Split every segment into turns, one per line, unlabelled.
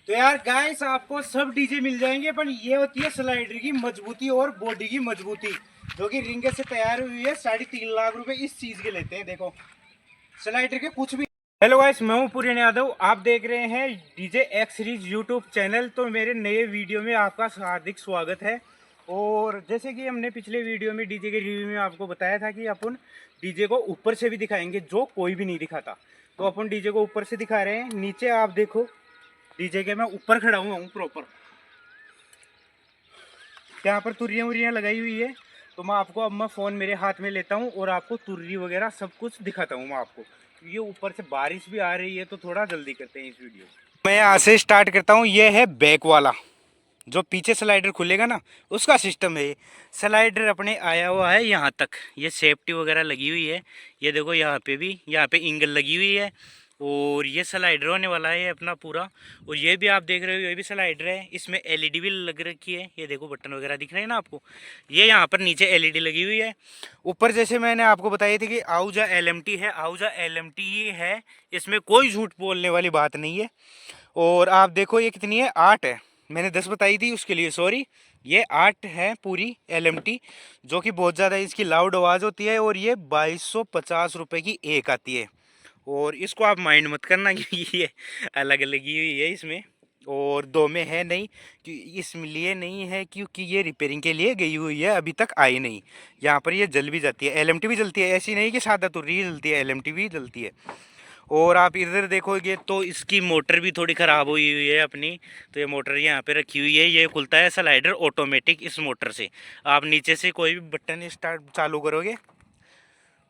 तो यार गाइस आपको सब डीजे मिल जाएंगे, पर ये होती है स्लाइडर की मजबूती और बॉडी की मजबूती, जो कि रिंग से तैयार हुई है। 3.5 लाख रुपए इस चीज के लेते हैं। देखो स्लाइडर के कुछ भी। हेलो गाइस, मैं हूं पूर्ण यादव, आप देख रहे हैं DJ x series YouTube channel. तो मेरे नए वीडियो में आपका हार्दिक स्वागत है। और जैसे कि हमने पिछले वीडियो में डीजे के रिव्यू में आपको बताया था कि अपन डीजे को ऊपर से भी दिखाएंगे, जो कोई भी नहीं दिखाता। तो अपन डीजे को ऊपर से दिखा रहे हैं। नीचे आप देखो डीजे के मैं ऊपर खड़ा हुआ हूँ प्रॉपर। यहाँ पर तुर्रियाँ उर्रियाँ लगाई हुई है। तो मैं आपको अब मैं फ़ोन मेरे हाथ में लेता हूँ और आपको तुर्री वगैरह सब कुछ दिखाता हूँ मैं आपको। ये ऊपर से बारिश भी आ रही है, तो थोड़ा जल्दी करते हैं इस वीडियो। मैं यहाँ से स्टार्ट करता हूँ। ये है बैक वाला, जो पीछे स्लाइडर खुलेगा ना, उसका सिस्टम है ये। स्लाइडर अपने आया हुआ है यहाँ तक, ये सेफ्टी वगैरह लगी हुई है। ये देखो यहाँ पे भी, यहाँ पे इंगल लगी हुई है। और ये स्लाइडर होने वाला है अपना पूरा। और ये भी आप देख रहे हो, ये भी स्लाइडर है। इसमें एलईडी भी लग रखी है। ये देखो बटन वगैरह दिख रहे हैं ना आपको। ये यहाँ पर नीचे एलईडी लगी हुई है। ऊपर जैसे मैंने आपको बताई थी कि आहूजा एलएमटी है, आहूजा एलएमटी ही है। इसमें कोई झूठ बोलने वाली बात नहीं है। और आप देखो ये कितनी है, 8 है। मैंने 10 बताई थी, उसके लिए सॉरी। ये 8 है पूरी एलएमटी, जो कि बहुत ज़्यादा इसकी लाउड आवाज़ होती है। और ये 2250 रुपये की एक आती है। और इसको आप माइंड मत करना क्योंकि ये अलग लगी हुई है इसमें, और दो में है नहीं। कि इसलिए नहीं है क्योंकि ये रिपेयरिंग के लिए गई हुई है, अभी तक आई नहीं। यहाँ पर ये जल भी जाती है, एलएमटी भी जलती है। ऐसी नहीं कि सादा तुर्री जलती है, एलएमटी भी जलती है। और आप इधर देखोगे तो इसकी मोटर भी थोड़ी ख़राब हुई हुई है अपनी। तो ये मोटर यहाँ पे रखी हुई है। ये खुलता है स्लाइडर ऑटोमेटिक इस मोटर से। आप नीचे से कोई भी बटन स्टार्ट चालू करोगे,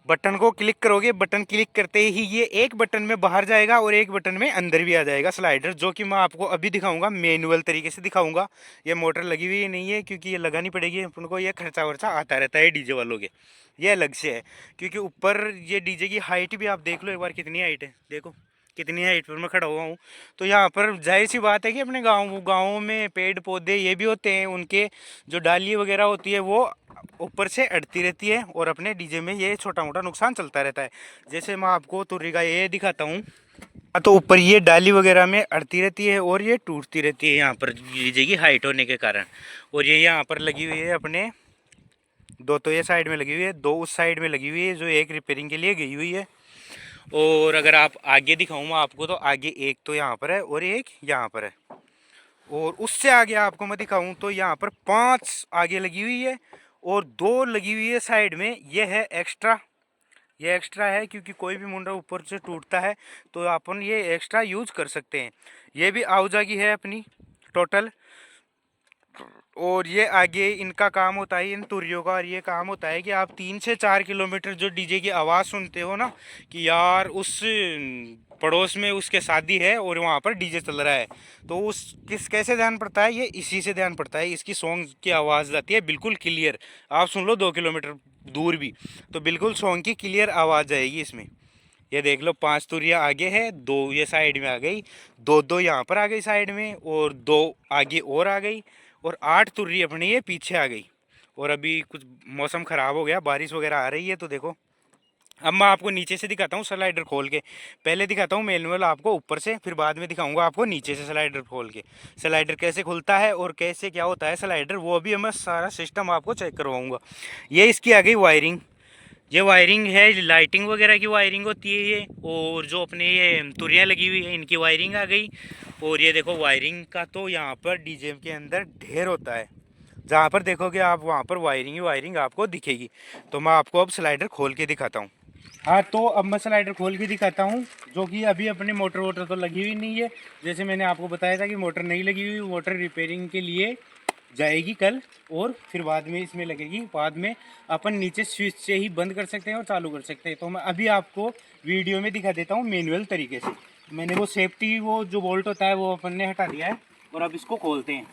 बटन को क्लिक करोगे, बटन क्लिक करते ही ये एक बटन में बाहर जाएगा और एक बटन में अंदर भी आ जाएगा स्लाइडर, जो कि मैं आपको अभी दिखाऊंगा, मैनुअल तरीके से दिखाऊंगा। ये मोटर लगी हुई नहीं है क्योंकि ये लगानी पड़ेगी अपन को। ये खर्चा वर्चा आता रहता है डीजे वालों के, ये अलग से है। क्योंकि ऊपर ये डीजे की हाइट भी आप देख लो एक बार, कितनी हाइट है देखो, कितनी हाइट पर मैं खड़ा हुआ हूँ। तो यहाँ पर जाहिर सी बात है कि अपने गाँव में पेड़ पौधे ये भी होते हैं, उनके जो डाली वगैरह होती है वो ऊपर से अड़ती रहती है। और अपने डीजे में ये छोटा मोटा नुकसान चलता रहता है। जैसे मैं आपको तुर्री का ये दिखाता हूँ। तो ऊपर ये डाली वगैरह में अड़ती रहती है और ये टूटती रहती है यहाँ पर डीजे की हाइट होने के कारण। और ये यहाँ पर लगी हुई है अपने दो, तो ये साइड में लगी हुई है, दो उस साइड में लगी हुई है, जो एक रिपेयरिंग के लिए गई हुई है। और अगर आप आगे दिखाऊँ मैं आपको, तो आगे एक तो यहाँ पर है और एक यहाँ पर है। और उससे आगे आपको मैं दिखाऊं तो यहाँ पर 5 आगे लगी हुई है और 2 लगी हुई है साइड में। ये है एक्स्ट्रा, ये एक्स्ट्रा है क्योंकि कोई भी मुंडा ऊपर से टूटता है तो अपन ये एक्स्ट्रा यूज कर सकते हैं। ये भी आहूजा की है अपनी टोटल। और ये आगे इनका काम होता है, इन तुरियों का, और ये काम होता है कि आप 3 से 4 किलोमीटर जो डीजे की आवाज़ सुनते हो ना, कि यार उस पड़ोस में उसके शादी है और वहाँ पर डीजे चल रहा है, तो उस किस कैसे ध्यान पड़ता है, ये इसी से ध्यान पड़ता है। इसकी सॉन्ग की आवाज़ आती है बिल्कुल क्लियर, आप सुन लो 2 किलोमीटर दूर भी, तो बिल्कुल सॉन्ग की क्लियर आवाज़ आएगी इसमें। ये देख लो 5 तुरियाँ आगे है, 2 ये साइड में आ गई, 2 यहाँ पर आ गई साइड में, और 2 आगे और आ गई, और 8 तुर्री अपनी ये पीछे आ गई। और अभी कुछ मौसम ख़राब हो गया, बारिश वगैरह आ रही है, तो देखो अब मैं आपको नीचे से दिखाता हूँ स्लाइडर खोल के। पहले दिखाता हूँ मैनुअल आपको ऊपर से, फिर बाद में दिखाऊंगा आपको नीचे से स्लाइडर खोल के। स्लाइडर कैसे खुलता है और कैसे क्या होता है स्लाइडर, वो भी मैं सारा सिस्टम आपको चेक करवाऊँगा। ये इसकी आ गई वायरिंग, ये वायरिंग है, लाइटिंग वगैरह की वायरिंग होती है ये। और जो अपने ये तुरियाँ लगी हुई है इनकी वायरिंग आ गई। और ये देखो वायरिंग का तो यहाँ पर डीजे के अंदर ढेर होता है, जहाँ पर देखोगे आप वहाँ पर वायरिंग ही वायरिंग आपको दिखेगी। तो मैं आपको अब स्लाइडर खोल के दिखाता हूँ। हाँ, तो अब मैं स्लाइडर खोल के दिखाता हूँ, जो कि अभी अपनी मोटर वोटर तो लगी हुई नहीं है। जैसे मैंने आपको बताया था कि मोटर नहीं लगी हुई, मोटर रिपेयरिंग के लिए जाएगी कल, और फिर बाद में इसमें लगेगी। बाद में अपन नीचे स्विच से ही बंद कर सकते हैं और चालू कर सकते हैं। तो मैं अभी आपको वीडियो में दिखा देता हूँ मैनुअल तरीके से। मैंने वो सेफ्टी, वो जो बोल्ट होता है वो अपन ने हटा दिया है, और अब इसको खोलते हैं।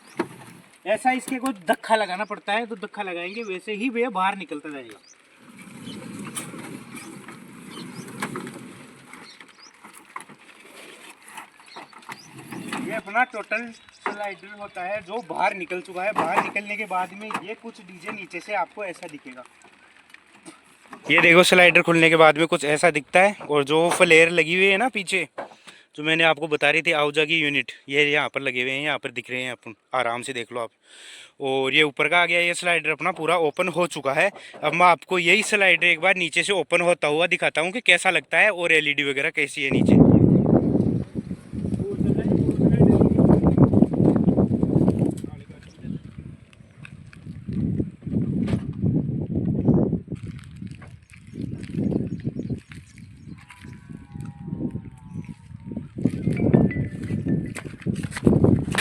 ऐसा इसके कुछ धक्का लगाना पड़ता है, तो धक्का लगाएंगे वैसे ही भैया बाहर निकलता जाएगा। ये अपना टोटल स्लाइडर होता है जो बाहर निकल चुका है। बाहर निकलने के बाद में ये कुछ डीजे नीचे से आपको ऐसा दिखेगा। ये देखो स्लाइडर खुलने के बाद में कुछ ऐसा दिखता है। और जो फ्लेयर लगी हुई है ना पीछे, जो मैंने आपको बता रही थी आहुजा की यूनिट, ये यहाँ पर लगे हुए हैं, यहाँ पर दिख रहे हैं, अपन आराम से देख लो आप। और ये ऊपर का आ गया, ये स्लाइडर अपना पूरा ओपन हो चुका है। अब मैं आपको यही स्लाइडर एक बार नीचे से ओपन होता हुआ दिखाता हूँ कि कैसा लगता है और एलईडी वगैरह कैसी है नीचे।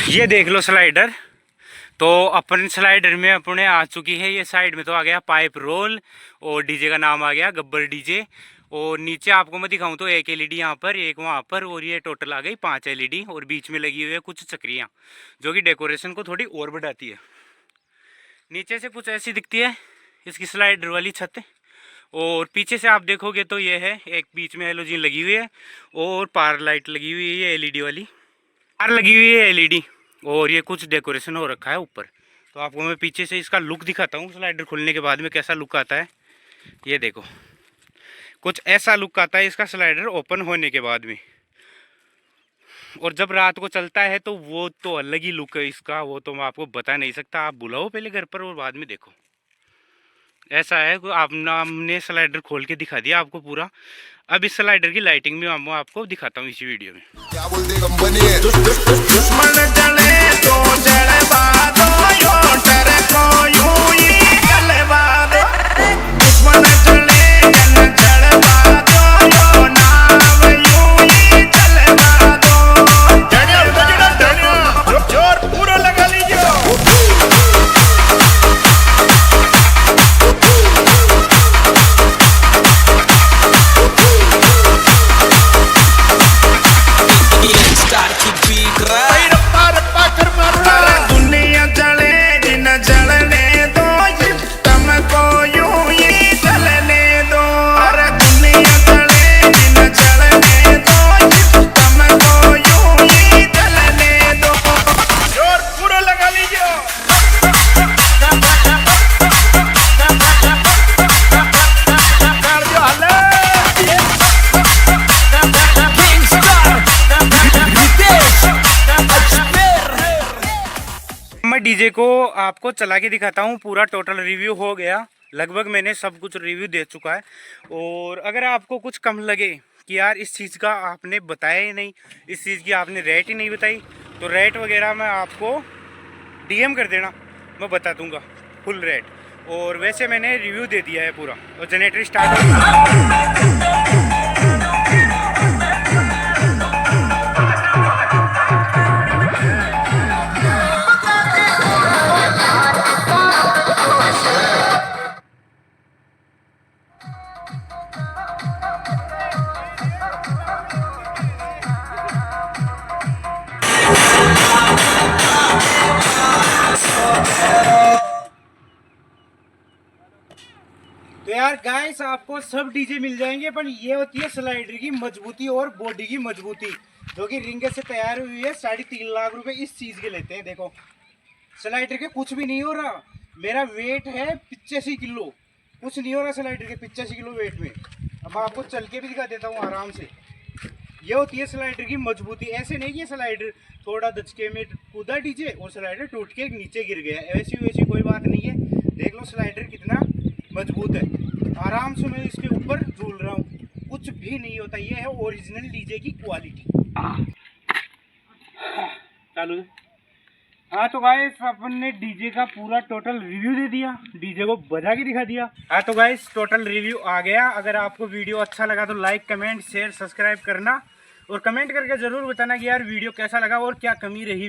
ये देख लो स्लाइडर। तो अपन स्लाइडर में अपने आ चुकी है, ये साइड में तो आ गया पाइप रोल और डीजे का नाम आ गया गब्बर डीजे। और नीचे आपको मैं दिखाऊं तो एक एलईडी यहाँ पर, एक वहाँ पर, और ये टोटल आ गई 5 एलईडी। और बीच में लगी हुई है कुछ चक्रियाँ जो कि डेकोरेशन को थोड़ी और बढ़ाती है। नीचे से कुछ ऐसी दिखती है इसकी स्लाइडर वाली छत। और पीछे से आप देखोगे तो ये है, एक बीच में हेलोजन लगी हुई है और पार लाइट लगी हुई है, ये एलईडी वाली पार लगी हुई है एलईडी। और ये कुछ डेकोरेशन हो रखा है ऊपर। तो आपको मैं पीछे से इसका लुक दिखाता हूँ स्लाइडर खुलने के बाद में कैसा लुक आता है। ये देखो, कुछ ऐसा लुक आता है इसका स्लाइडर ओपन होने के बाद में। और जब रात को चलता है तो वो तो अलग ही लुक है इसका, वो तो मैं आपको बता नहीं सकता। आप बुलाओ पहले घर पर और बाद में देखो। ऐसा है, हमने स्लाइडर खोल के दिखा दिया आपको पूरा। अब इस स्लाइडर की लाइटिंग में मैं आपको दिखाता हूँ इसी वीडियो में। क्या बोलते कंपनी है? दुश्मन चले तो चले बादो यो डरे को यूं ही चले बादो। दुश्मन चले जन चले बादो यो नाम यूं ही चले बादो। जड़िया जोर पूरा लगा लीजिए। डीजे को आपको चला के दिखाता हूँ। पूरा टोटल रिव्यू हो गया, लगभग मैंने सब कुछ रिव्यू दे चुका है। और अगर आपको कुछ कम लगे कि यार इस चीज़ का आपने बताया ही नहीं, इस चीज़ की आपने रेट ही नहीं बताई, तो रेट वगैरह मैं आपको डीएम कर देना, मैं बता दूंगा फुल रेट। और वैसे मैंने रिव्यू दे दिया है पूरा। और जनरेटर स्टार्ट तो यार गाइस, आपको सब डीजे मिल जाएंगे, पर ये होती है स्लाइडर की मजबूती और बॉडी की मजबूती, जो कि रिंग से तैयार हुई है। 3.5 लाख रुपए इस चीज के लेते हैं। देखो स्लाइडर के कुछ भी नहीं हो रहा, मेरा वेट है 85 किलो, कुछ नहीं हो रहा स्लाइडर के 85 किलो वेट में। अब मैं आपको चल के भी दिखा देता हूँ आराम से। ये होती है स्लाइडर की मजबूती। ऐसे नहीं कि स्लाइडर थोड़ा दचके में कूदा डीजे और स्लाइडर टूट के नीचे गिर गया, ऐसी वैसी कोई बात नहीं है। देख लो स्लाइडर कितना मजबूत है, आराम से मैं इसके ऊपर झूल रहा हूँ, कुछ भी नहीं होता। ये है ओरिजिनल डीजे की क्वालिटी। चालू है। हाँ तो गाइस, अपन ने डीजे का पूरा टोटल रिव्यू दे दिया, डीजे को बजा के दिखा दिया। हाँ तो गाइस, टोटल रिव्यू आ गया। अगर आपको वीडियो अच्छा लगा तो लाइक, कमेंट, शेयर, सब्सक्राइब करना और कमेंट करके ज़रूर बताना कि यार वीडियो कैसा लगा और क्या कमी रही।